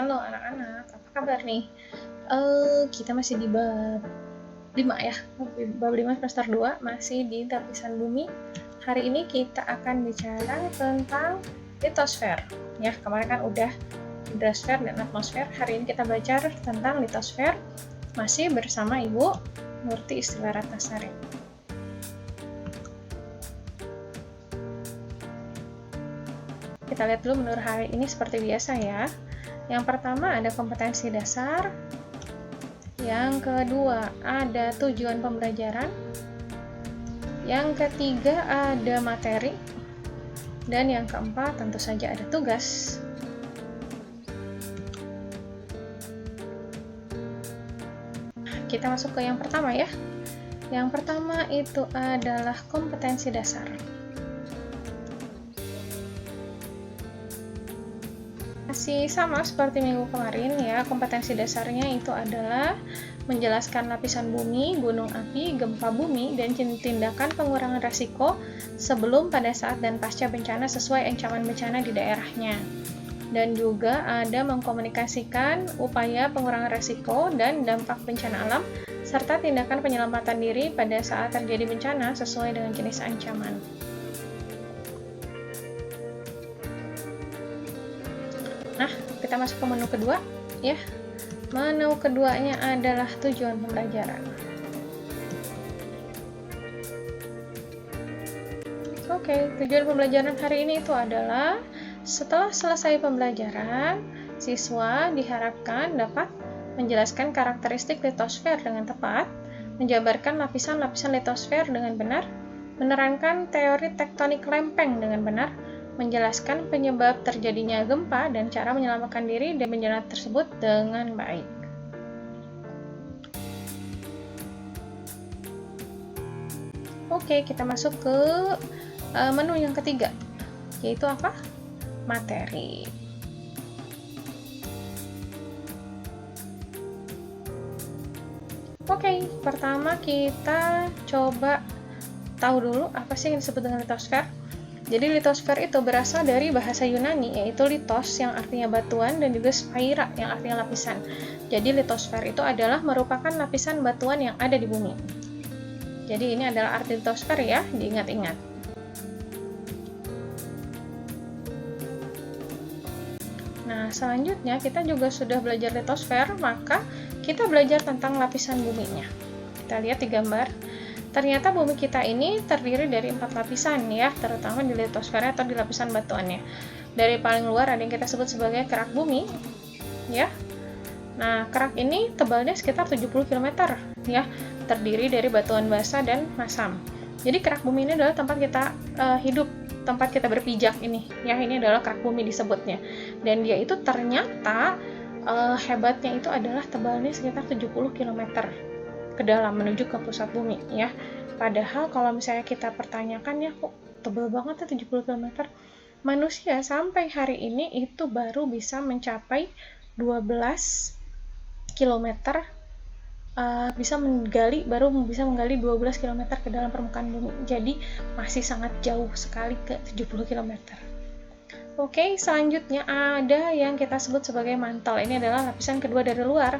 Halo anak-anak, apa kabar nih? Kita masih di bab 5 ya, bab 5 semester 2, masih di lapisan bumi. Hari ini kita akan bicara tentang litosfer. Ya, kemarin kan udah hidrosfer dan atmosfer, hari ini kita belajar tentang litosfer, masih bersama Ibu Nurti Istilah Ratnasari. Kita lihat dulu menurut hari ini seperti biasa ya. Yang pertama ada kompetensi dasar. Yang kedua ada tujuan pembelajaran. Yang ketiga ada materi. Dan yang keempat tentu saja ada tugas. Kita masuk ke yang pertama ya. Yang pertama itu adalah kompetensi dasar. Masih sama seperti minggu kemarin ya, kompetensi dasarnya itu adalah menjelaskan lapisan bumi, gunung api, gempa bumi, dan tindakan pengurangan risiko sebelum, pada saat, dan pasca bencana sesuai ancaman bencana di daerahnya. Dan juga ada mengkomunikasikan upaya pengurangan risiko dan dampak bencana alam, serta tindakan penyelamatan diri pada saat terjadi bencana sesuai dengan jenis ancaman. Nah, kita masuk ke menu kedua ya. Menu keduanya adalah tujuan pembelajaran. Oke, tujuan pembelajaran hari ini itu adalah setelah selesai pembelajaran, siswa diharapkan dapat menjelaskan karakteristik litosfer dengan tepat, menjabarkan lapisan-lapisan litosfer dengan benar, menerangkan teori tektonik lempeng dengan benar, menjelaskan penyebab terjadinya gempa dan cara menyelamatkan diri dari bencana tersebut dengan baik. Oke, kita masuk ke menu yang ketiga, yaitu apa? Materi. Oke, pertama kita coba tahu dulu apa sih yang disebut dengan litosfer. Jadi litosfer itu berasal dari bahasa Yunani, yaitu litos yang artinya batuan dan juga sphaira yang artinya lapisan. Jadi litosfer itu adalah merupakan lapisan batuan yang ada di bumi. Jadi ini adalah arti litosfer ya, diingat-ingat. Nah, selanjutnya kita juga sudah belajar litosfer, maka kita belajar tentang lapisan buminya. Kita lihat di gambar. Ternyata bumi kita ini terdiri dari 4 lapisan ya, terutama di litosfer atau di lapisan batuannya. Dari paling luar ada yang kita sebut sebagai kerak bumi ya. Nah, kerak ini tebalnya sekitar 70 km ya, terdiri dari batuan basa dan masam. Jadi kerak bumi ini adalah tempat kita hidup, tempat kita berpijak ini ya. Ini adalah kerak bumi disebutnya. Dan dia itu ternyata hebatnya itu adalah tebalnya sekitar 70 km ke dalam menuju ke pusat bumi ya. Padahal kalau misalnya kita pertanyakan ya, kok tebal banget ya 70 km. Manusia sampai hari ini itu baru bisa mencapai 12 km, baru bisa menggali 12 km ke dalam permukaan bumi. Jadi masih sangat jauh sekali ke 70 km. Oke, selanjutnya ada yang kita sebut sebagai mantel. Ini adalah lapisan kedua dari luar.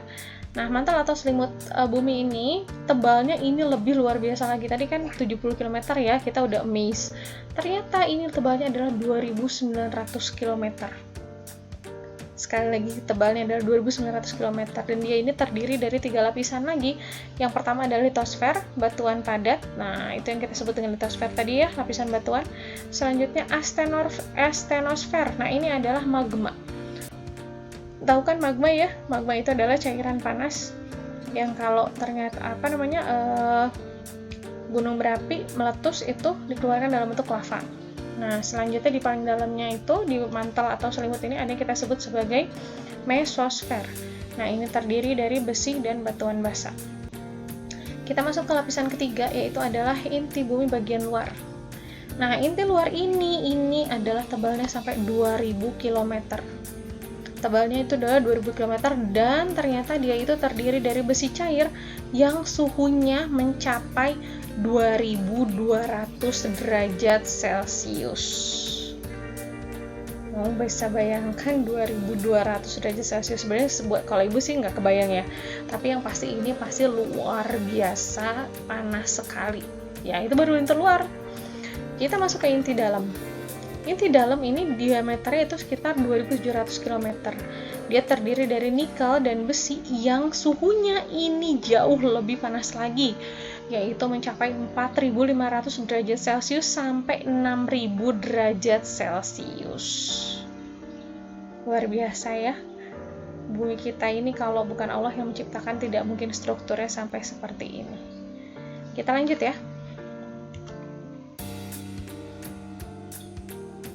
Nah, mantel atau selimut bumi ini tebalnya ini lebih luar biasa lagi. Tadi kan 70 km ya, kita udah amazed. Ternyata ini tebalnya adalah 2900 km. Sekali lagi, tebalnya adalah 2900 km. Dan dia ini terdiri dari 3 lapisan lagi. Yang pertama adalah litosfer, batuan padat. Nah, itu yang kita sebut dengan litosfer tadi ya, lapisan batuan. Selanjutnya astenosfer. Nah, ini adalah magma. Tahu kan magma ya? Magma itu adalah cairan panas yang kalau ternyata gunung berapi meletus itu dikeluarkan dalam bentuk lava. Nah, selanjutnya di paling dalamnya itu di mantel atau selimut ini ada yang kita sebut sebagai mesosfer. Nah, ini terdiri dari besi dan batuan basa. Kita masuk ke lapisan ketiga, yaitu adalah inti bumi bagian luar. Nah, inti luar ini adalah tebalnya sampai 2000 km. Tebalnya itu adalah 2000 km dan ternyata dia itu terdiri dari besi cair yang suhunya mencapai 2200 derajat Celcius. Mau bisa bayangkan 2200 derajat Celcius. Sebenarnya kalau ibu sih nggak kebayang ya, tapi yang pasti ini pasti luar biasa panas sekali ya. Itu baru inti luar. Kita masuk ke inti dalam. Inti dalam ini diameternya itu sekitar 2700 km. Dia terdiri dari nikel dan besi yang suhunya ini jauh lebih panas lagi, yaitu mencapai 4500 derajat Celcius sampai 6000 derajat Celcius. Luar biasa ya. Bumi kita ini kalau bukan Allah yang menciptakan, tidak mungkin strukturnya sampai seperti ini. Kita lanjut ya.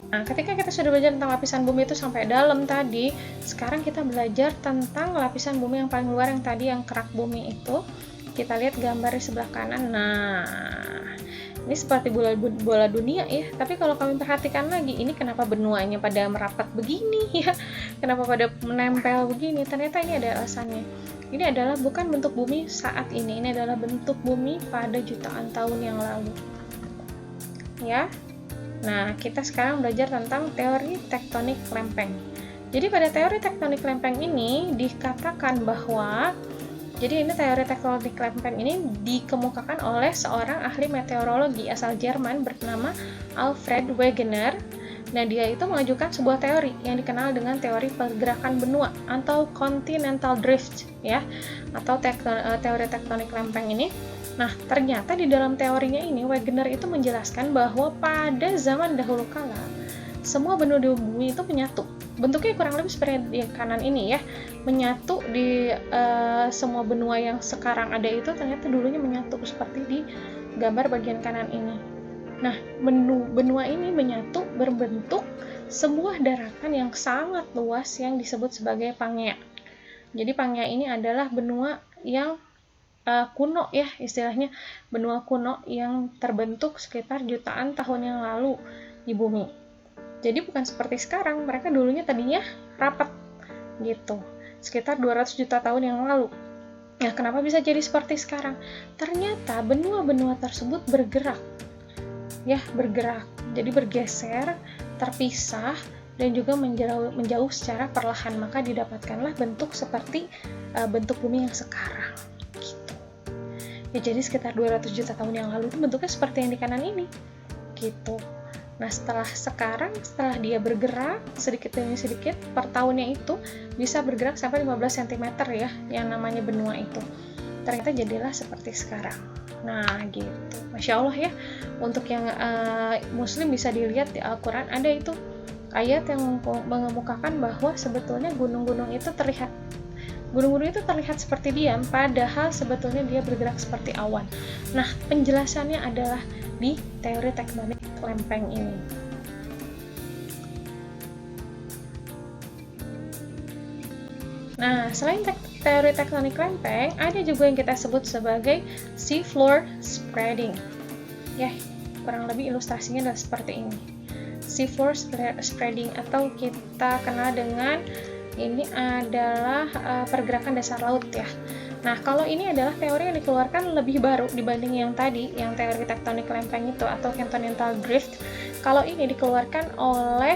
Nah, ketika kita sudah belajar tentang lapisan bumi itu sampai dalam tadi, sekarang kita belajar tentang lapisan bumi yang paling luar yang tadi, yang kerak bumi itu. Kita lihat gambar di sebelah kanan. Nah, ini seperti bola dunia ya. Tapi kalau kami perhatikan lagi, ini kenapa benuanya pada merapat begini ya? Kenapa pada menempel begini? Ternyata ini ada alasannya. Ini adalah bukan bentuk bumi saat ini adalah bentuk bumi pada jutaan tahun yang lalu. Ya. Nah, kita sekarang belajar tentang teori tektonik lempeng. Jadi pada teori tektonik lempeng ini dikatakan bahwa, jadi ini teori tektonik lempeng ini dikemukakan oleh seorang ahli meteorologi asal Jerman bernama Alfred Wegener. Nah, dia itu mengajukan sebuah teori yang dikenal dengan teori pergerakan benua atau continental drift ya, atau teori tektonik lempeng ini. Nah, ternyata di dalam teorinya ini Wegener itu menjelaskan bahwa pada zaman dahulu kala semua benua di bumi itu menyatu. Bentuknya kurang lebih seperti di kanan ini ya, menyatu di semua benua yang sekarang ada itu ternyata dulunya menyatu seperti di gambar bagian kanan ini. Nah, benua ini menyatu berbentuk sebuah daratan yang sangat luas yang disebut sebagai Pangea. Jadi Pangea ini adalah benua yang kuno ya, istilahnya benua kuno yang terbentuk sekitar jutaan tahun yang lalu di bumi. Jadi bukan seperti sekarang, mereka dulunya tadinya rapat gitu, sekitar 200 juta tahun yang lalu. Nah, kenapa bisa jadi seperti sekarang? Ternyata benua-benua tersebut bergerak ya, jadi bergeser, terpisah, dan juga menjauh secara perlahan, maka didapatkanlah bentuk seperti bentuk bumi yang sekarang. Ya, jadi sekitar 200 juta tahun yang lalu itu bentuknya seperti yang di kanan ini gitu. Nah, setelah dia bergerak sedikit demi sedikit, per tahunnya itu bisa bergerak sampai 15 cm ya, yang namanya benua itu. Ternyata jadilah seperti sekarang. Nah, gitu. Masya Allah ya, untuk yang muslim bisa dilihat di Al-Quran ada itu ayat yang mengemukakan bahwa sebetulnya gunung-gunung itu terlihat seperti diam, padahal sebetulnya dia bergerak seperti awan. Nah, penjelasannya adalah di teori tektonik lempeng ini. Nah, selain teori tektonik lempeng, ada juga yang kita sebut sebagai sea floor spreading. Ya, kurang lebih ilustrasinya adalah seperti ini. Sea floor spreading atau kita kenal dengan ini adalah pergerakan dasar laut ya. Nah, kalau ini adalah teori yang dikeluarkan lebih baru dibanding yang tadi, yang teori tektonik lempeng itu atau continental drift. Kalau ini dikeluarkan oleh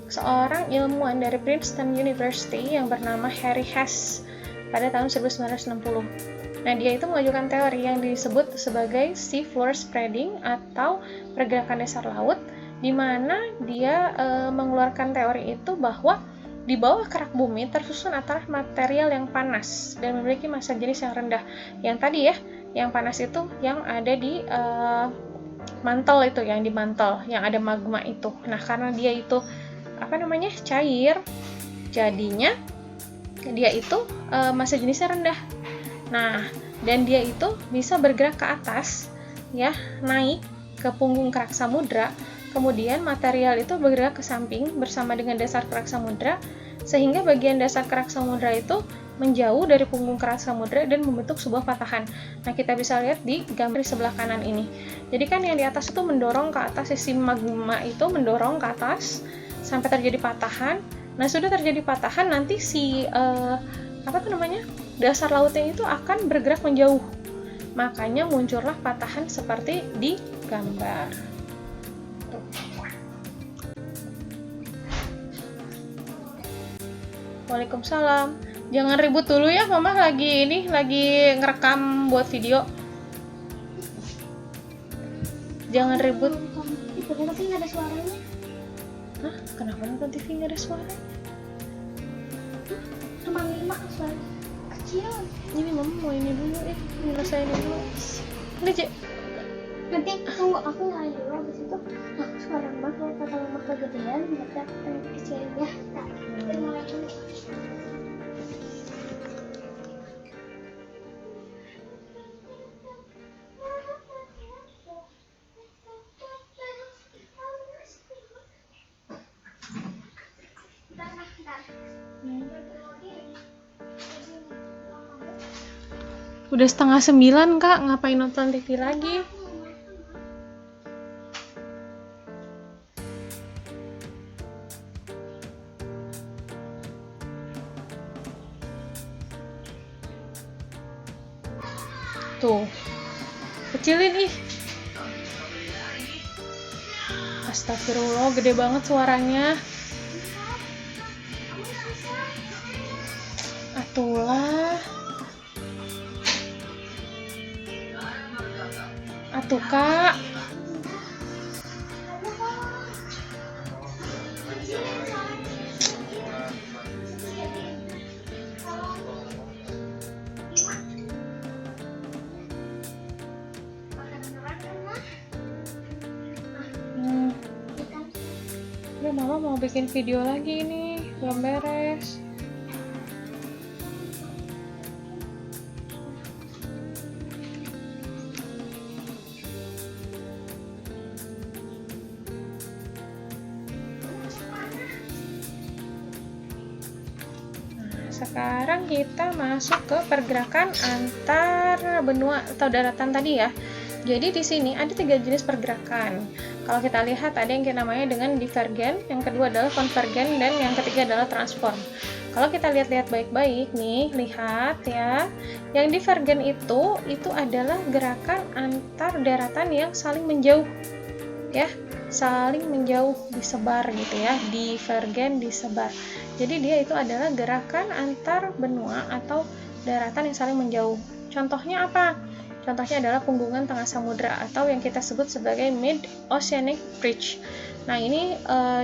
seorang ilmuwan dari Princeton University yang bernama Harry Hess pada tahun 1960. Nah, dia itu mengajukan teori yang disebut sebagai sea floor spreading atau pergerakan dasar laut, di mana dia mengeluarkan teori itu bahwa di bawah kerak bumi tersusun antara material yang panas dan memiliki massa jenis yang rendah. Yang tadi ya, yang panas itu yang ada di mantel itu, yang di mantel, yang ada magma itu. Nah, karena dia itu cair, jadinya dia itu massa jenisnya rendah. Nah, dan dia itu bisa bergerak ke atas ya, naik ke punggung kerak samudra. Kemudian material itu bergerak ke samping bersama dengan dasar kerak samudra, sehingga bagian dasar kerak samudra itu menjauh dari punggung kerak samudra dan membentuk sebuah patahan. Nah, kita bisa lihat di gambar di sebelah kanan ini. Jadi kan yang di atas itu mendorong ke atas, sisi magma itu mendorong ke atas sampai terjadi patahan. Nah, sudah terjadi patahan, nanti si dasar lautnya itu akan bergerak menjauh. Makanya muncullah patahan seperti di gambar. Waalaikumsalam. Jangan ribut dulu ya, Mama lagi ngerekam buat video. Jangan ribut. Tapi nggak ada suaranya. Hah? Kenapa nonton TV nggak ada suaranya? Cuma 5 suara kecil. Ini Mama mau ini dulu, nyelesain dulu. Udah, Cek. Nanti tunggu aku nyalain dulu, habis itu aku suara Mama kalau kata Mama kegedean, berarti aku pengen kecilin ya. Nah, kita mulai dulu. Udah 8:30 Kak, ngapain nonton TV lagi? Tuh, kecilin ih. Astagfirullah, gede banget suaranya. Atulah. Atuh Kak. Ya Mama mau bikin video lagi nih, belum beres. Sekarang kita masuk ke pergerakan antar benua atau daratan tadi ya. Jadi di sini ada 3 jenis pergerakan. Kalau kita lihat ada yang namanya dengan divergen, yang kedua adalah konvergen, dan yang ketiga adalah transform. Kalau kita lihat-lihat baik-baik nih, lihat ya. Yang divergen itu adalah gerakan antar daratan yang saling menjauh. Ya, saling menjauh, disebar gitu ya. Divergen, disebar. Jadi dia itu adalah gerakan antar benua atau daratan yang saling menjauh. Contohnya apa? Contohnya adalah punggungan tengah samudra atau yang kita sebut sebagai mid-oceanic ridge. Nah, ini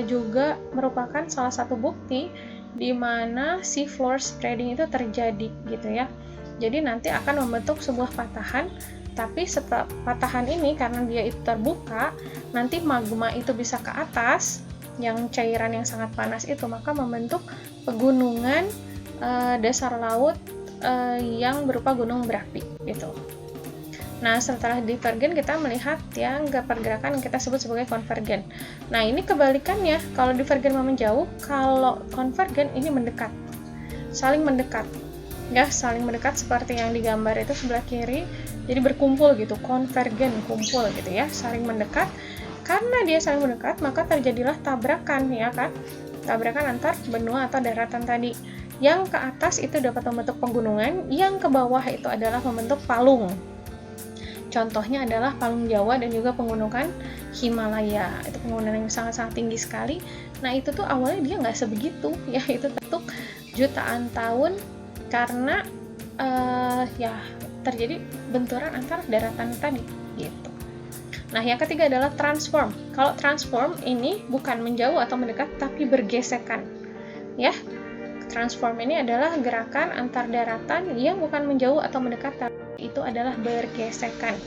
juga merupakan salah satu bukti di mana sea floor spreading itu terjadi gitu ya. Jadi nanti akan membentuk sebuah patahan, tapi setelah patahan ini karena dia itu terbuka, nanti magma itu bisa ke atas, yang cairan yang sangat panas itu, maka membentuk pegunungan dasar laut yang berupa gunung berapi gitu. Nah, setelah divergen kita melihat yang pergerakan yang kita sebut sebagai konvergen. Nah, ini kebalikannya. Kalau divergen menjauh, kalau konvergen ini mendekat. Saling mendekat. Ya, saling mendekat seperti yang digambar itu sebelah kiri. Jadi berkumpul gitu, konvergen, kumpul gitu ya, saling mendekat. Karena dia saling mendekat, maka terjadilah tabrakan ya kan? Tabrakan antar benua atau daratan tadi. Yang ke atas itu dapat membentuk pegunungan, yang ke bawah itu adalah membentuk palung. Contohnya adalah Palung Jawa dan juga pegunungan Himalaya. Itu pegunungan yang sangat-sangat tinggi sekali. Nah, itu tuh awalnya dia nggak sebegitu, ya itu terbentuk jutaan tahun karena ya terjadi benturan antar daratan tadi, gitu. Nah, yang ketiga adalah transform. Kalau transform ini bukan menjauh atau mendekat, tapi bergesekan, ya. Transform ini adalah gerakan antar daratan yang bukan menjauh atau mendekat, tapi itu adalah bergesekan.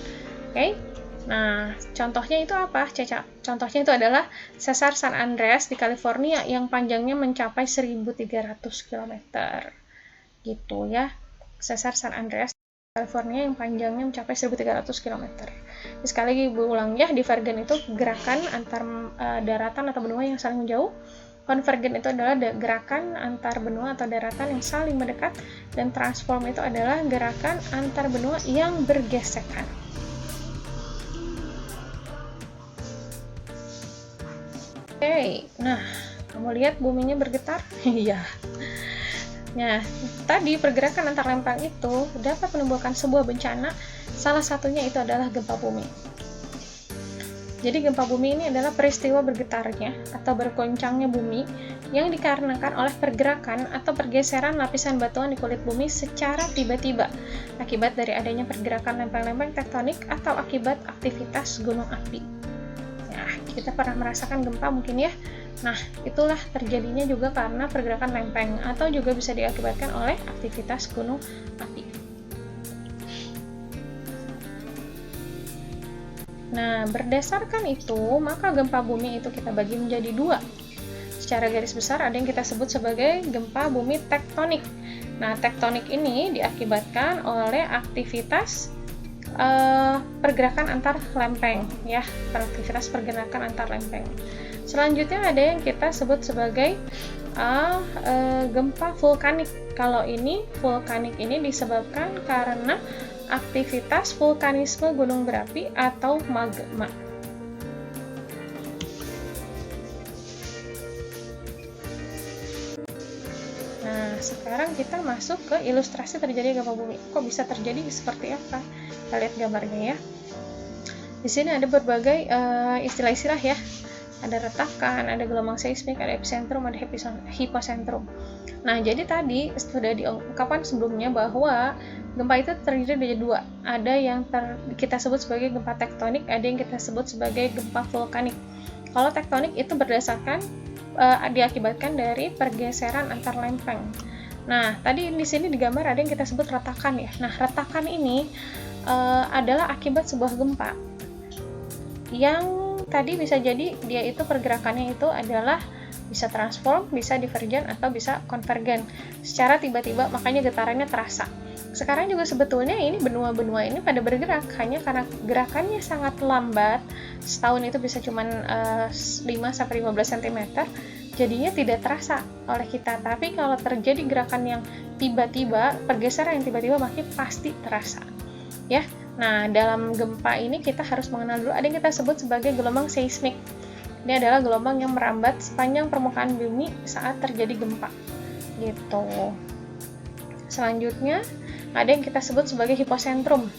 Oke? Nah, contohnya itu apa, Caca? Contohnya itu adalah sesar San Andreas di California yang panjangnya mencapai 1.300 km. Gitu ya. Sesar San Andreas di California yang panjangnya mencapai 1.300 km. Sekali lagi berulang ya, divergen itu gerakan antar daratan atau benua yang saling menjauh. Konvergen itu adalah gerakan antar benua atau daratan yang saling mendekat, dan transform itu adalah gerakan antar benua yang bergesekan. Oke, nah kamu lihat buminya bergetar? Iya. Nah, tadi pergerakan antar lempeng itu dapat menimbulkan sebuah bencana, salah satunya itu adalah gempa bumi. Jadi gempa bumi ini adalah peristiwa bergetarnya atau bergoncangnya bumi yang dikarenakan oleh pergerakan atau pergeseran lapisan batuan di kulit bumi secara tiba-tiba akibat dari adanya pergerakan lempeng-lempeng tektonik atau akibat aktivitas gunung api. Nah, kita pernah merasakan gempa mungkin ya. Nah, itulah terjadinya juga karena pergerakan lempeng atau juga bisa diakibatkan oleh aktivitas gunung api. Nah, berdasarkan itu, maka gempa bumi itu kita bagi menjadi dua. Secara garis besar ada yang kita sebut sebagai gempa bumi tektonik. Nah, tektonik ini diakibatkan oleh aktivitas pergerakan antar lempeng, ya, aktivitas pergerakan antar lempeng. Selanjutnya ada yang kita sebut sebagai gempa vulkanik. Kalau ini vulkanik ini disebabkan karena aktivitas vulkanisme gunung berapi atau magma. Nah, sekarang kita masuk ke ilustrasi terjadi gempa bumi. Kok bisa terjadi seperti apa? Kita lihat gambarnya ya. Di sini ada berbagai istilah-istilah ya. Ada retakan, ada gelombang seismik, ada epicentrum, ada hipocentrum. Nah, jadi tadi sudah diungkapkan sebelumnya bahwa gempa itu terdiri dari dua. Ada yang kita sebut sebagai gempa tektonik, ada yang kita sebut sebagai gempa vulkanik. Kalau tektonik itu berdasarkan diakibatkan dari pergeseran antar lempeng. Nah, tadi di sini di gambar ada yang kita sebut retakan ya. Nah, retakan ini adalah akibat sebuah gempa yang tadi bisa jadi dia itu pergerakannya itu adalah bisa transform, bisa divergen, atau bisa konvergen secara tiba-tiba, makanya getarannya terasa. Sekarang juga sebetulnya ini benua-benua ini pada bergerak, hanya karena gerakannya sangat lambat, setahun itu bisa cuman 5-15 cm, jadinya tidak terasa oleh kita. Tapi kalau terjadi gerakan yang tiba-tiba, pergeseran yang tiba-tiba, makin pasti terasa ya. Nah, dalam gempa ini kita harus mengenal dulu ada yang kita sebut sebagai gelombang seismik. Ini adalah gelombang yang merambat sepanjang permukaan bumi saat terjadi gempa. Gitu. Selanjutnya, ada yang kita sebut sebagai hipocentrum.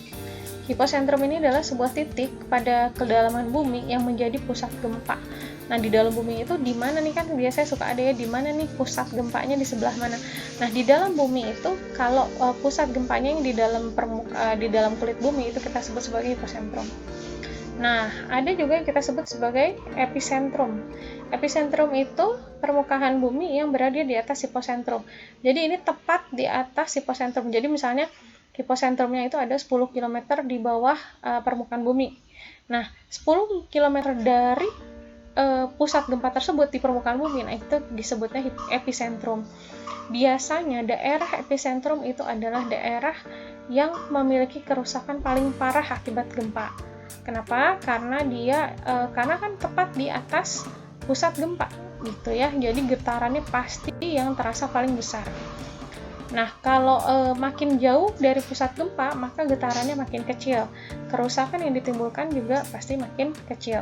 Hipocentrum ini adalah sebuah titik pada kedalaman bumi yang menjadi pusat gempa. Nah, di dalam bumi itu di mana nih, kan biasanya suka ada ya, di mana nih pusat gempanya, di sebelah mana. Nah, di dalam bumi itu kalau pusat gempanya yang di dalam kulit bumi itu kita sebut sebagai hipocentrum. Nah, ada juga yang kita sebut sebagai epicentrum. Epicentrum itu permukaan bumi yang berada di atas hipocentrum. Jadi ini tepat di atas hipocentrum. Jadi misalnya hipocentrumnya itu ada 10 km di bawah permukaan bumi. Nah, 10 km dari pusat gempa tersebut di permukaan bumi, nah itu disebutnya epicentrum. Biasanya daerah epicentrum itu adalah daerah yang memiliki kerusakan paling parah akibat gempa. Kenapa? Karena karena kan tepat di atas pusat gempa, gitu ya. Jadi getarannya pasti yang terasa paling besar. Nah, kalau makin jauh dari pusat gempa, maka getarannya makin kecil. Kerusakan yang ditimbulkan juga pasti makin kecil.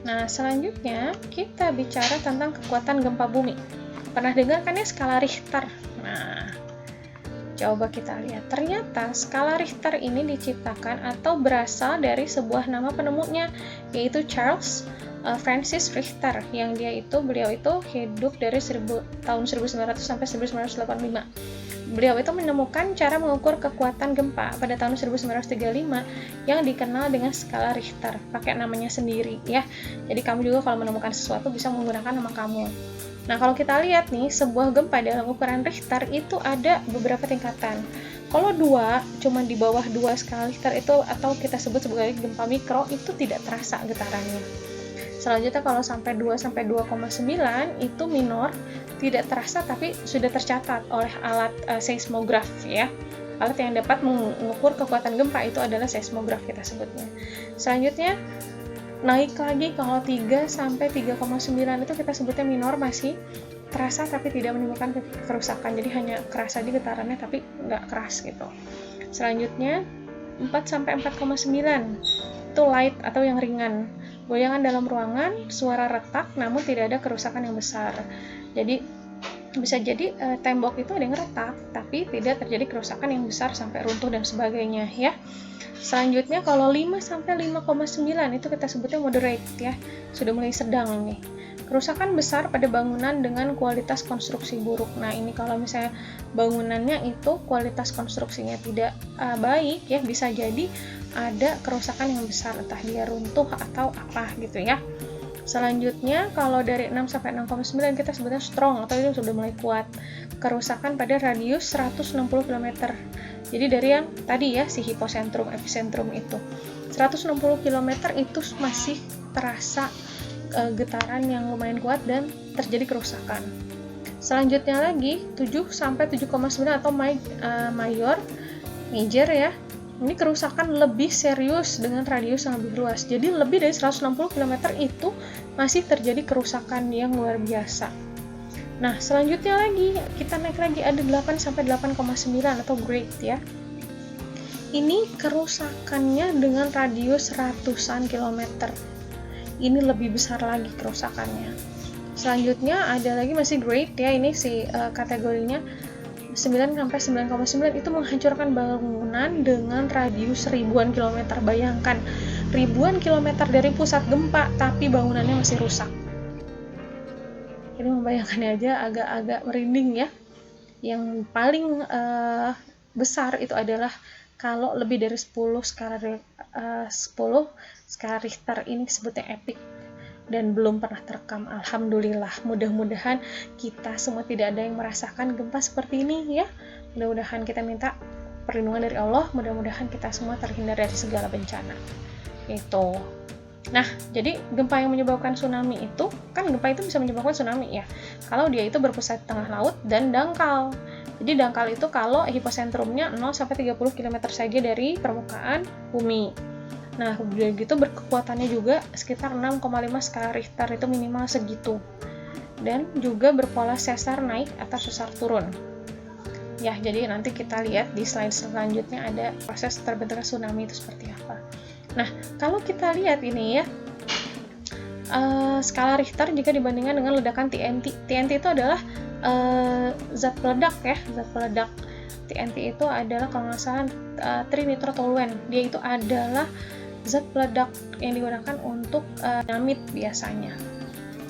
Nah, selanjutnya kita bicara tentang kekuatan gempa bumi. Pernah dengar kan ya skala Richter? Nah, coba kita lihat. Ternyata skala Richter ini diciptakan atau berasal dari sebuah nama penemunya, yaitu Charles Francis Richter, yang beliau itu hidup dari tahun 1900 sampai 1985. Beliau itu menemukan cara mengukur kekuatan gempa pada tahun 1935 yang dikenal dengan skala Richter, pakai namanya sendiri ya. Jadi kamu juga kalau menemukan sesuatu bisa menggunakan nama kamu. Nah, kalau kita lihat nih, sebuah gempa dalam ukuran Richter itu ada beberapa tingkatan. Kalau 2, cuma di bawah 2 skala Richter itu, atau kita sebut sebagai gempa mikro, itu tidak terasa getarannya. Selanjutnya kalau sampai 2-2,9 itu minor, tidak terasa tapi sudah tercatat oleh alat seismograf ya. Alat yang dapat mengukur kekuatan gempa itu adalah seismograf kita sebutnya. Selanjutnya naik lagi kalau 3-3,9 itu kita sebutnya minor, masih terasa tapi tidak menimbulkan kerusakan. Jadi hanya keras aja getarannya tapi nggak keras gitu. Selanjutnya 4-4,9 itu light atau yang ringan. Goyangan dalam ruangan, suara retak namun tidak ada kerusakan yang besar. Jadi bisa jadi tembok itu ada yang retak, tapi tidak terjadi kerusakan yang besar sampai runtuh dan sebagainya ya. Selanjutnya kalau 5 sampai 5,9 itu kita sebutnya moderate ya, sudah mulai sedang nih. Kerusakan besar pada bangunan dengan kualitas konstruksi buruk. Nah, ini kalau misalnya bangunannya itu kualitas konstruksinya tidak baik ya, bisa jadi ada kerusakan yang besar, entah dia runtuh atau apa gitu ya. Selanjutnya kalau dari 6 sampai 6,9 kita sebutnya strong atau itu sudah mulai kuat. Kerusakan pada radius 160 km. Jadi dari yang tadi ya si hipocentrum, epicentrum itu 160 km itu masih terasa getaran yang lumayan kuat dan terjadi kerusakan. Selanjutnya lagi 7 sampai 7,9 atau major ya. Ini kerusakan lebih serius dengan radius yang lebih luas. Jadi lebih dari 160 km itu masih terjadi kerusakan yang luar biasa. Nah, selanjutnya lagi kita naik lagi ada 8 sampai 8,9 atau great ya. Ini kerusakannya dengan radius ratusan kilometer. Ini lebih besar lagi kerusakannya. Selanjutnya ada lagi masih great ya, ini si kategorinya 9 sampai 9,9 itu menghancurkan bangunan dengan radius ribuan kilometer. Bayangkan, ribuan kilometer dari pusat gempa tapi bangunannya masih rusak. Ini membayangkannya aja agak-agak merinding ya. Yang paling besar itu adalah kalau lebih dari 10 skala Richter, ini disebutnya epic dan belum pernah terekam. Alhamdulillah, mudah-mudahan kita semua tidak ada yang merasakan gempa seperti ini ya. Mudah-mudahan kita minta perlindungan dari Allah, mudah-mudahan kita semua terhindar dari segala bencana itu. Nah, jadi gempa yang menyebabkan tsunami itu, kan gempa itu bisa menyebabkan tsunami ya, kalau dia itu berpusat di tengah laut dan dangkal. Jadi dangkal itu kalau hiposentrumnya 0 sampai 30 km saja dari permukaan bumi. Nah, udah gitu berkekuatannya juga sekitar 6,5 skala Richter, itu minimal segitu. Dan juga berpola sesar naik atau sesar turun. Ya, jadi nanti kita lihat di slide selanjutnya ada proses terbentuknya tsunami itu seperti apa. Nah, kalau kita lihat ini ya, skala Richter jika dibandingkan dengan ledakan TNT. TNT itu adalah zat peledak ya, zat peledak. TNT itu adalah kalau nggak salah trinitrotoluene. Dia itu adalah zat peledak yang digunakan untuk dinamit biasanya.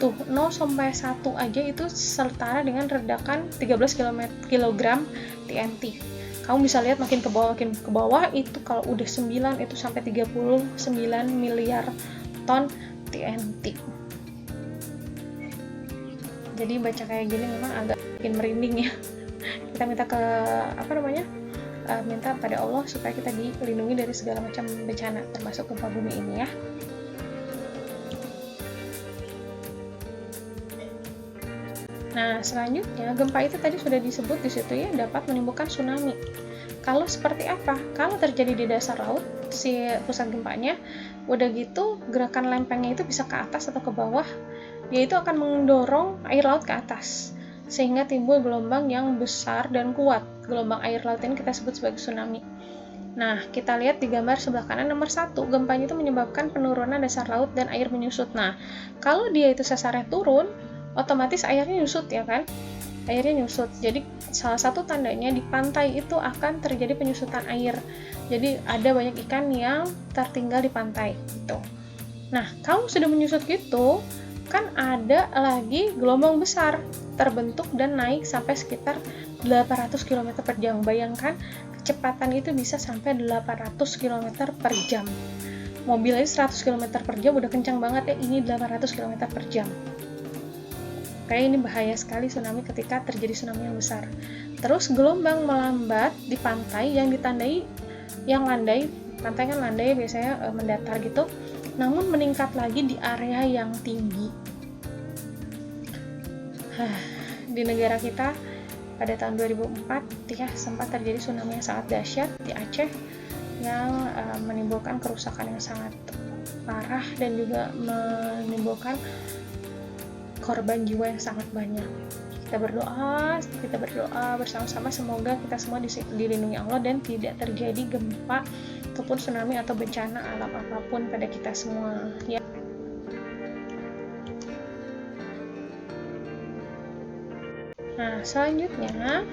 Tuh, 0 sampai 1 aja itu setara dengan ledakan 13 kg TNT. Kamu bisa lihat makin ke bawah itu kalau udah 9 itu sampai 39 miliar ton TNT. Jadi baca kayak gini memang agak bikin merinding ya. Kita minta minta pada Allah supaya kita dilindungi dari segala macam bencana termasuk gempa bumi ini ya. Nah, selanjutnya gempa itu tadi sudah disebut di situ ya, dapat menimbulkan tsunami. Kalau seperti apa? Kalau terjadi di dasar laut si pusat gempanya, udah gitu gerakan lempengnya itu bisa ke atas atau ke bawah, dia itu akan mendorong air laut ke atas sehingga timbul gelombang yang besar dan kuat. Gelombang air laut ini kita sebut sebagai tsunami. Nah, kita lihat di gambar sebelah kanan nomor 1, gempanya itu menyebabkan penurunan dasar laut dan air menyusut. Nah, kalau dia itu sesarnya turun, otomatis airnya nyusut ya kan? Airnya nyusut. Jadi salah satu tandanya di pantai itu akan terjadi penyusutan air. Jadi ada banyak ikan yang tertinggal di pantai gitu. Nah, kalau sudah menyusut gitu, kan ada lagi gelombang besar terbentuk dan naik sampai sekitar 800 km per jam. Bayangkan kecepatan itu bisa sampai 800 km per jam. Mobil aja 100 km per jam udah kencang banget ya, ini 800 km per jam. Kayak ini bahaya sekali tsunami ketika terjadi tsunami yang besar. Terus gelombang melambat di pantai yang ditandai yang landai, pantai kan landai biasanya mendatar gitu, namun meningkat lagi di area yang tinggi. Di negara kita pada tahun 2004 ya sempat terjadi tsunami yang sangat dahsyat di Aceh yang menimbulkan kerusakan yang sangat parah dan juga menimbulkan korban jiwa yang sangat banyak. Kita berdoa bersama-sama semoga kita semua dilindungi Allah dan tidak terjadi gempa ataupun tsunami atau bencana alam apapun pada kita semua ya. Nah, selanjutnya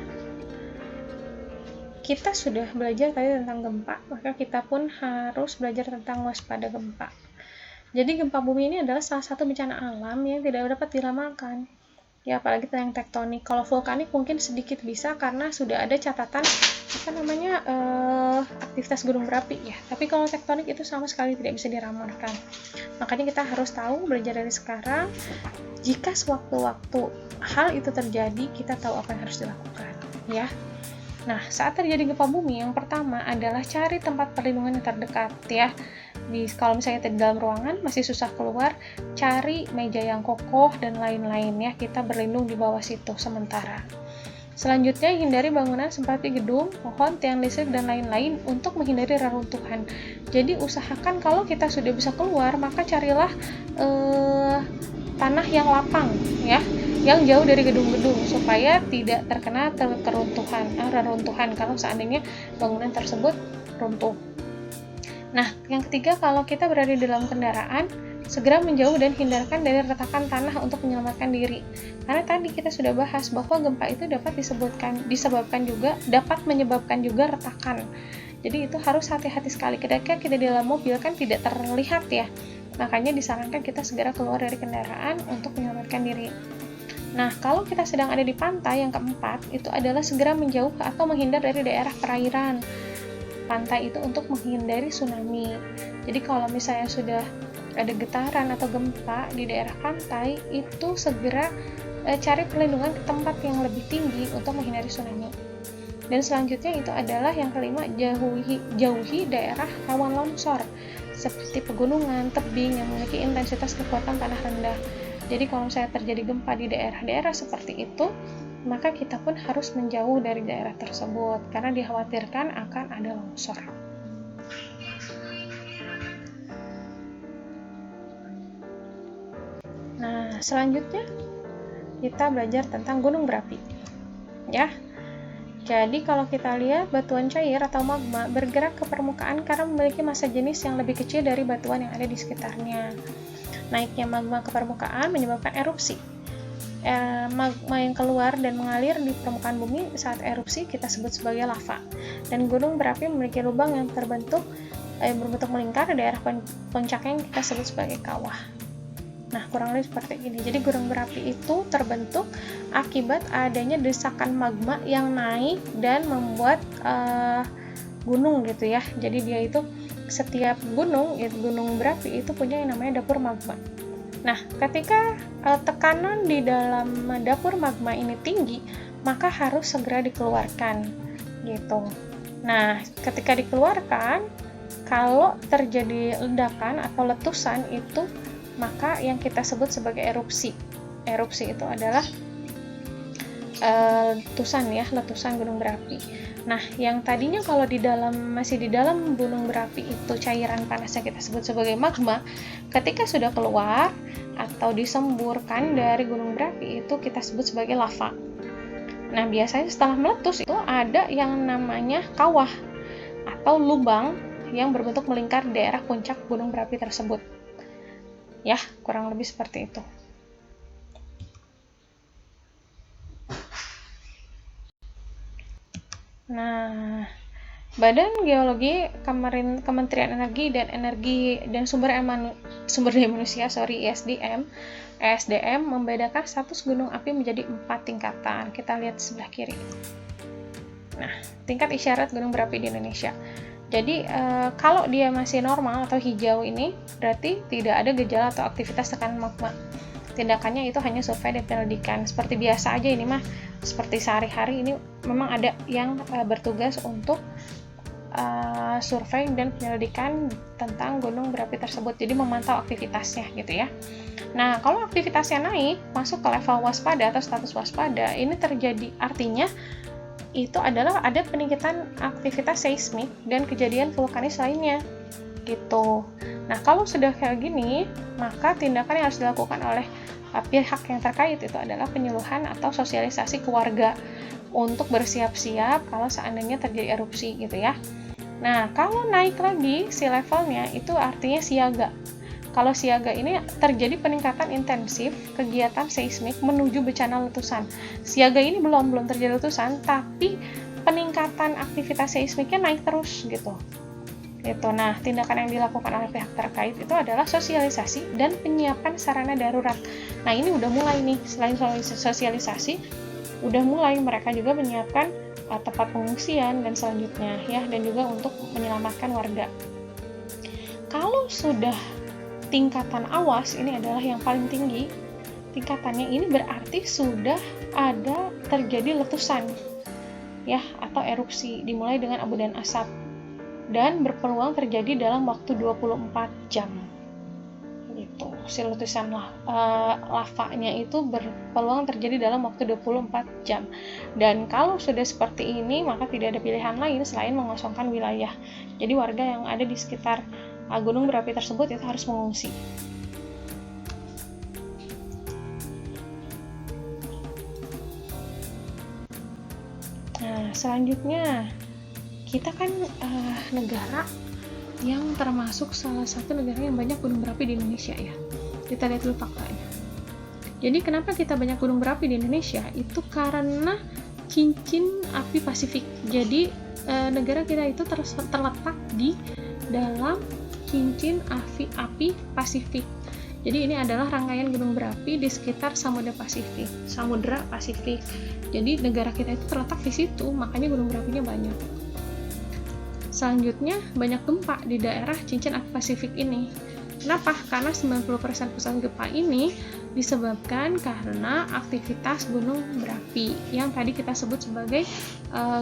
kita sudah belajar tadi tentang gempa, maka kita pun harus belajar tentang waspada gempa. Jadi gempa bumi ini adalah salah satu bencana alam yang tidak dapat diramalkan. Ya, apalagi yang tektonik. Kalau vulkanik mungkin sedikit bisa karena sudah ada catatan aktivitas gunung berapi ya. Tapi kalau tektonik itu sama sekali tidak bisa diramalkan. Makanya kita harus tahu, belajar dari sekarang. Jika sewaktu-waktu hal itu terjadi, kita tahu apa yang harus dilakukan, ya. Nah, saat terjadi gempa bumi, yang pertama adalah cari tempat perlindungan yang terdekat, ya. Kalau misalnya di dalam ruangan masih susah keluar, cari meja yang kokoh dan lain-lain, ya. Kita berlindung di bawah situ sementara. Selanjutnya, hindari bangunan seperti gedung, pohon, tiang listrik, dan lain-lain untuk menghindari reruntuhan. Jadi, usahakan kalau kita sudah bisa keluar, maka carilah tanah yang lapang, ya, yang jauh dari gedung-gedung supaya tidak terkena reruntuhan kalau seandainya bangunan tersebut runtuh. Nah, yang ketiga, kalau kita berada di dalam kendaraan, segera menjauh dan hindarkan dari retakan tanah untuk menyelamatkan diri. Karena tadi kita sudah bahas bahwa gempa itu dapat menyebabkan juga retakan. Jadi itu harus hati-hati sekali. Ketika kita di dalam mobil kan tidak terlihat ya. Makanya disarankan kita segera keluar dari kendaraan untuk menyelamatkan diri. Nah, kalau kita sedang ada di pantai, yang keempat, itu adalah segera menjauh atau menghindar dari daerah perairan. Pantai itu untuk menghindari tsunami. Jadi kalau misalnya sudah ada getaran atau gempa di daerah pantai, itu segera cari perlindungan ke tempat yang lebih tinggi untuk menghindari tsunami. Dan selanjutnya itu adalah yang kelima, jauhi daerah rawan longsor, seperti pegunungan, tebing yang memiliki intensitas kekuatan tanah rendah. Jadi kalau saya terjadi gempa di daerah-daerah seperti itu, maka kita pun harus menjauh dari daerah tersebut karena dikhawatirkan akan ada longsor. Nah, selanjutnya kita belajar tentang gunung berapi. Ya. Jadi kalau kita lihat batuan cair atau magma bergerak ke permukaan karena memiliki massa jenis yang lebih kecil dari batuan yang ada di sekitarnya. Naiknya magma ke permukaan menyebabkan erupsi. Magma yang keluar dan mengalir di permukaan bumi saat erupsi kita sebut sebagai lava. Dan gunung berapi memiliki lubang yang berbentuk melingkar di daerah puncaknya yang kita sebut sebagai kawah. Nah, kurang lebih seperti ini. Jadi gunung berapi itu terbentuk akibat adanya desakan magma yang naik dan membuat gunung gitu ya. Jadi dia itu setiap gunung berapi itu punya yang namanya dapur magma. Nah, ketika tekanan di dalam dapur magma ini tinggi, maka harus segera dikeluarkan gitu. Nah, ketika dikeluarkan, kalau terjadi ledakan atau letusan itu, maka yang kita sebut sebagai erupsi. Erupsi itu adalah letusan gunung berapi. Nah, yang tadinya kalau masih di dalam gunung berapi itu cairan panasnya kita sebut sebagai magma, ketika sudah keluar atau disemburkan dari gunung berapi itu kita sebut sebagai lava. Nah, biasanya setelah meletus itu ada yang namanya kawah atau lubang yang berbentuk melingkar di daerah puncak gunung berapi tersebut. Ya, kurang lebih seperti itu. Nah, Badan Geologi Kementerian Energi dan Sumber Daya Manusia ESDM membedakan status gunung api menjadi 4 tingkatan. Kita lihat sebelah kiri. Nah, tingkat isyarat gunung berapi di Indonesia. Jadi kalau dia masih normal atau hijau ini berarti tidak ada gejala atau aktivitas tekanan magma. Tindakannya itu hanya survei dan penyelidikan. Seperti biasa aja ini mah, seperti sehari-hari ini memang ada yang bertugas untuk survei dan penyelidikan tentang gunung berapi tersebut. Jadi memantau aktivitasnya gitu ya. Nah, kalau aktivitasnya naik masuk ke level waspada atau status waspada, ini terjadi artinya itu adalah ada peningkatan aktivitas seismik dan kejadian vulkanis lainnya gitu. Nah, kalau sudah kayak gini, maka tindakan yang harus dilakukan oleh pihak yang terkait itu adalah penyuluhan atau sosialisasi ke warga untuk bersiap-siap kalau seandainya terjadi erupsi gitu ya. Nah, kalau naik lagi si levelnya itu artinya siaga. Kalau siaga ini terjadi peningkatan intensif kegiatan seismik menuju bencana letusan. Siaga ini belum terjadi letusan, tapi peningkatan aktivitas seismiknya naik terus gitu. Nah, tindakan yang dilakukan oleh pihak terkait itu adalah sosialisasi dan penyiapan sarana darurat. Nah, ini udah mulai nih, selain sosialisasi, udah mulai mereka juga menyiapkan tempat pengungsian dan selanjutnya ya, dan juga untuk menyelamatkan warga. Kalau sudah tingkatan awas, ini adalah yang paling tinggi tingkatannya, ini berarti sudah ada terjadi letusan ya, atau erupsi dimulai dengan abu dan asap dan berpeluang terjadi dalam waktu 24 jam gitu. Si letusan lavanya itu berpeluang terjadi dalam waktu 24 jam. Dan kalau sudah seperti ini, maka tidak ada pilihan lain selain mengosongkan wilayah. Jadi warga yang ada di sekitar gunung berapi tersebut itu harus mengungsi. Nah, selanjutnya kita kan negara yang termasuk salah satu negara yang banyak gunung berapi di Indonesia ya. Kita lihat dulu faktanya. Jadi kenapa kita banyak gunung berapi di Indonesia? Itu karena cincin api Pasifik. Jadi negara kita itu terletak di dalam cincin api Pasifik. Jadi ini adalah rangkaian gunung berapi di sekitar Samudra Pasifik. Jadi negara kita itu terletak di situ, makanya gunung berapinya banyak. Selanjutnya, banyak gempa di daerah cincin api Pasifik ini. Kenapa? Karena 90% pusat gempa ini disebabkan karena aktivitas gunung berapi yang tadi kita sebut sebagai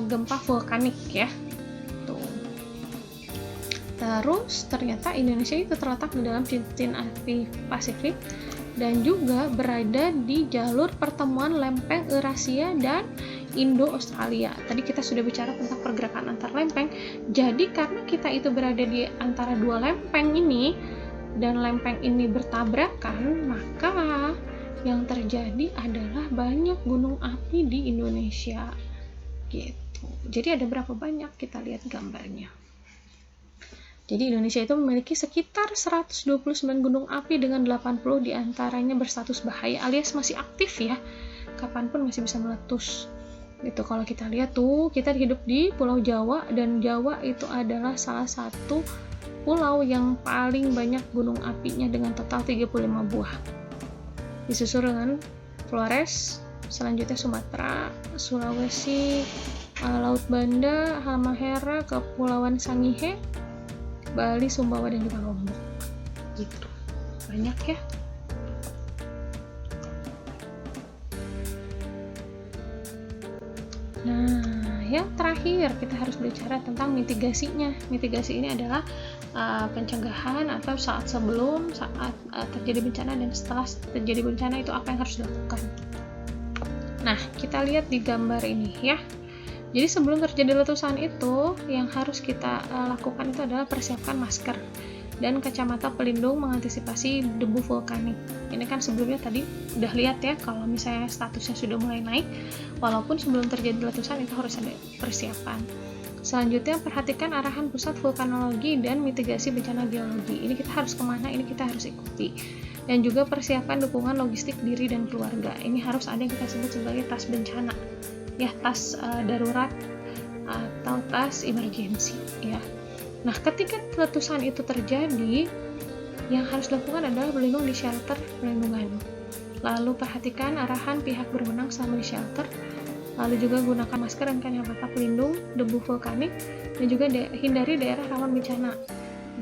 gempa vulkanik ya. Terus ternyata Indonesia itu terletak di dalam cincin api Pasifik dan juga berada di jalur pertemuan lempeng Eurasia dan Indo-Australia. Tadi kita sudah bicara tentang pergerakan antar lempeng. Jadi karena kita itu berada di antara dua lempeng ini dan lempeng ini bertabrakan, maka yang terjadi adalah banyak gunung api di Indonesia. Gitu. Jadi ada berapa banyak? Kita lihat gambarnya. Jadi Indonesia itu memiliki sekitar 129 gunung api dengan 80 diantaranya berstatus bahaya alias masih aktif ya, kapanpun masih bisa meletus. Gitu. Kalau kita lihat tuh, kita hidup di Pulau Jawa dan Jawa itu adalah salah satu pulau yang paling banyak gunung apinya dengan total 35 buah. Disusul dengan Flores, selanjutnya Sumatera, Sulawesi, Laut Banda, Halmahera, Kepulauan Sangihe, Bali, Sumbawa, dan juga Lombok. Gitu. Banyak ya. Nah, yang terakhir kita harus bicara tentang mitigasinya. Mitigasi ini adalah pencegahan atau saat terjadi bencana dan setelah terjadi bencana itu apa yang harus dilakukan. Nah, kita lihat di gambar ini ya. Jadi sebelum terjadi letusan itu, yang harus kita lakukan itu adalah persiapkan masker dan kacamata pelindung mengantisipasi debu vulkanik. Ini kan sebelumnya tadi udah lihat ya, kalau misalnya statusnya sudah mulai naik, walaupun sebelum terjadi letusan itu harus ada persiapan. Selanjutnya, perhatikan arahan pusat vulkanologi dan mitigasi bencana geologi. Ini kita harus kemana, ini kita harus ikuti. Dan juga persiapan dukungan logistik diri dan keluarga. Ini harus ada yang kita sebut sebagai tas bencana. Ya, tas darurat atau tas emergency ya. Nah, ketika letusan itu terjadi, yang harus dilakukan adalah berlindung di shelter perlindungan. Lalu perhatikan arahan pihak berwenang selama di shelter. Lalu juga gunakan masker dan kacamata pelindung debu vulkanik dan juga hindari daerah rawan bencana,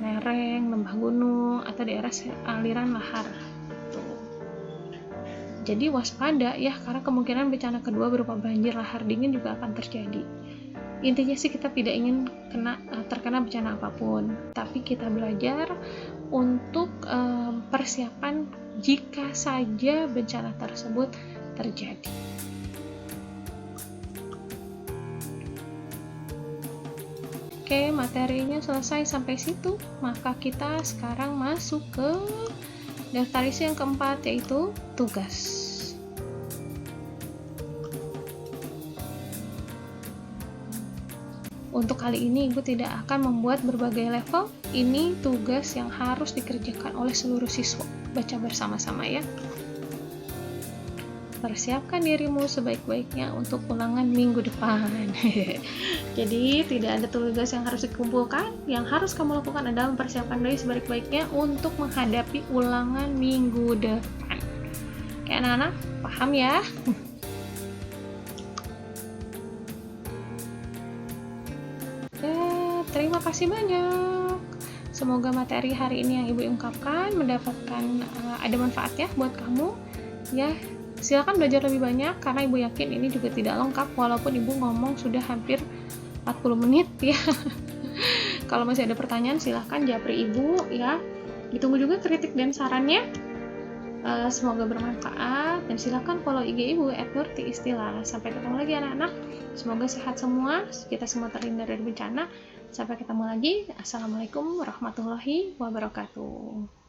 lereng, lembah gunung atau daerah aliran lahar. Jadi waspada ya, karena kemungkinan bencana kedua berupa banjir lahar dingin juga akan terjadi. Intinya sih kita tidak ingin terkena bencana apapun, tapi kita belajar untuk persiapan jika saja bencana tersebut terjadi. Oke, materinya selesai sampai situ, maka kita sekarang masuk ke daftar isi yang keempat, yaitu tugas. Untuk kali ini Ibu tidak akan membuat berbagai level. Ini tugas yang harus dikerjakan oleh seluruh siswa. Baca bersama-sama ya. Persiapkan dirimu sebaik-baiknya untuk ulangan minggu depan. Jadi tidak ada tugas yang harus dikumpulkan. Yang harus kamu lakukan adalah mempersiapkan diri sebaik-baiknya untuk menghadapi ulangan minggu depan. Oke anak-anak, paham ya? Terima kasih banyak. Semoga materi hari ini yang Ibu ungkapkan mendapatkan ada manfaat ya buat kamu. Ya, silakan belajar lebih banyak karena Ibu yakin ini juga tidak lengkap walaupun Ibu ngomong sudah hampir 40 menit ya. Kalau masih ada pertanyaan silahkan japri Ibu ya. Ditunggu juga kritik dan sarannya. Semoga bermanfaat dan silakan follow IG Ibu @nurti_istilah. Sampai ketemu lagi anak-anak. Semoga sehat semua, kita semua terhindar dari bencana. Sampai ketemu lagi. Assalamualaikum warahmatullahi wabarakatuh.